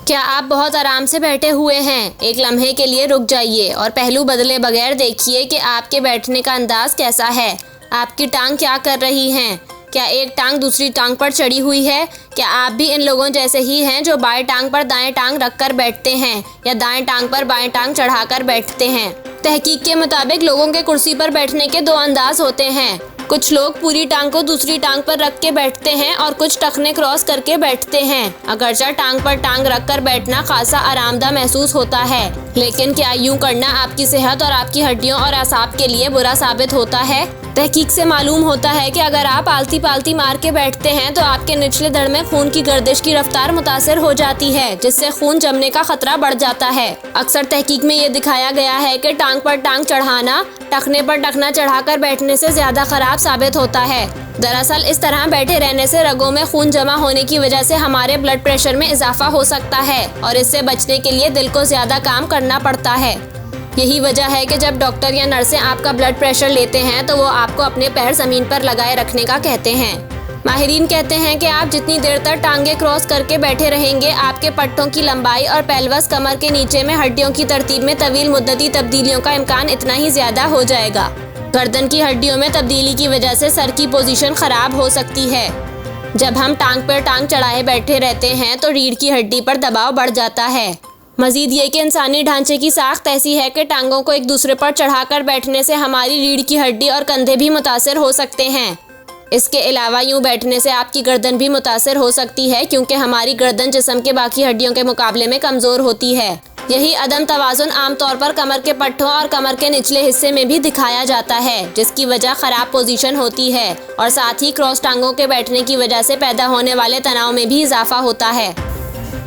क्या आप बहुत आराम से बैठे हुए हैं? एक लम्हे के लिए रुक जाइए और पहलू बदले बगैर देखिए कि आपके बैठने का अंदाज कैसा है। आपकी टांग क्या कर रही हैं? क्या एक टांग दूसरी टांग पर चढ़ी हुई है? क्या आप भी इन लोगों जैसे ही हैं जो बाएं टांग पर दाएं टांग रखकर बैठते हैं या दाएं टांग पर बाएं टांग चढ़ाकर बैठते हैं? तहकीक के मुताबिक लोगों के कुर्सी पर बैठने के दो अंदाज होते हैं। कुछ लोग पूरी टांग को दूसरी टांग पर रख के बैठते हैं और कुछ टखने क्रॉस करके बैठते हैं। अगरचा टांग पर टांग रखकर बैठना खासा आरामदा महसूस होता है, लेकिन क्या यूं करना आपकी सेहत और आपकी हड्डियों और असाब के लिए बुरा साबित होता है? तहकीक से मालूम होता है कि अगर आप आलती पालती मार के बैठते हैं तो आपके निचले धड़ में खून की गर्दिश की रफ्तार मुतासिर हो जाती है, जिससे खून जमने का खतरा बढ़ जाता है। अक्सर तहकीक में ये दिखाया गया है कि टांग पर टांग चढ़ाना टखने पर टखना चढ़ाकर बैठने से ज्यादा खराब साबित होता है। दरअसल इस तरह बैठे रहने से रगों में खून जमा होने की वजह से हमारे ब्लड प्रेशर में इजाफा हो सकता है और इससे बचने के लिए दिल को ज्यादा काम करना पड़ता है। यही वजह है कि जब डॉक्टर या नर्सें आपका ब्लड प्रेशर लेते हैं तो वो आपको अपने पैर जमीन पर लगाए रखने का कहते हैं। माहिरीन कहते हैं कि आप जितनी देर तक टांगे क्रॉस करके बैठे रहेंगे, आपके पट्टों की लंबाई और पेल्वस कमर के नीचे में हड्डियों की तरतीब में तवील मुद्दती तब्दीलियों का इम्कान इतना ही ज्यादा हो जाएगा। गर्दन की हड्डियों में तब्दीली की वजह से सर की पोजीशन खराब हो सकती है। जब हम टांग पर टांग चढ़ाए बैठे रहते हैं तो रीढ़ की हड्डी पर दबाव बढ़ जाता है। मजीद ये कि इंसानी ढांचे की साख्त ऐसी है कि टांगों को एक दूसरे पर चढ़ाकर बैठने से हमारी रीढ़ की हड्डी और कंधे भी मुतासिर हो सकते हैं। इसके अलावा यूं बैठने से आपकी गर्दन भी मुतासिर हो सकती है, क्योंकि हमारी गर्दन जिस्म के बाकी हड्डियों के मुकाबले में कमज़ोर होती है। यही अदम तवाज़ुन आमतौर पर कमर के पट्टों और कमर के निचले हिस्से में भी दिखाया जाता है, जिसकी वजह ख़राब पोजीशन होती है और साथ ही क्रॉस टांगों के बैठने की वजह से पैदा होने वाले तनाव में भी इजाफा होता है।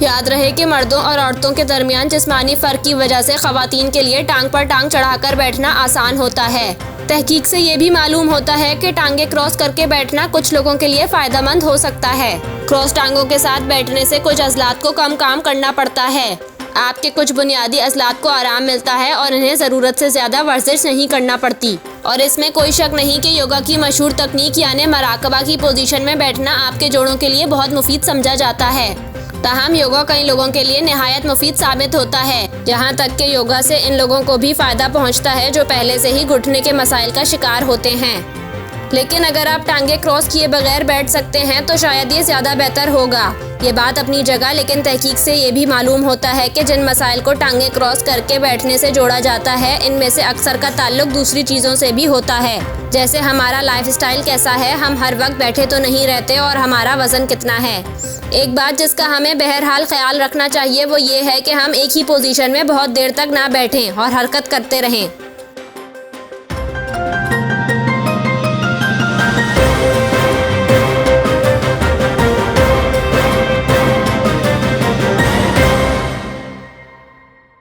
याद रहे कि मर्दों और औरतों के दरमियान जिस्मानी फ़र्क की वजह से ख़वातीन के लिए टांग पर टांग चढ़ाकर बैठना आसान होता है। तहकीक से ये भी मालूम होता है कि टांगे क्रॉस करके बैठना कुछ लोगों के लिए फ़ायदेमंद हो सकता है। क्रॉस टांगों के साथ बैठने से कुछ अज़लात को कम काम करना पड़ता है। आपके कुछ बुनियादी अज़लात को आराम मिलता है और इन्हें ज़रूरत से ज़्यादा वर्जिश नहीं करना पड़ती। और इसमें कोई शक नहीं कि योगा की मशहूर तकनीक यानी मराकबा की पोजीशन में बैठना आपके जोड़ों के लिए बहुत मुफीद समझा जाता है। ताहम योगा कई लोगों के लिए निहायत मुफीद साबित होता है, यहाँ तक कि योगा से इन लोगों को भी फ़ायदा पहुँचता है जो पहले से ही घुटने के मसाइल का शिकार होते हैं। लेकिन अगर आप टांगे क्रॉस किए बगैर बैठ सकते हैं तो शायद ये ज़्यादा बेहतर होगा। ये बात अपनी जगह, लेकिन तहकीक से ये भी मालूम होता है कि जिन मसाइल को टांगे क्रॉस करके बैठने से जोड़ा जाता है, इनमें से अक्सर का ताल्लुक दूसरी चीज़ों से भी होता है, जैसे हमारा लाइफस्टाइल कैसा है, हम हर वक्त बैठे तो नहीं रहते, और हमारा वज़न कितना है। एक बात जिसका हमें बहरहाल ख्याल रखना चाहिए वो ये है कि हम एक ही पोजीशन में बहुत देर तक ना बैठें और हरकत करते रहें।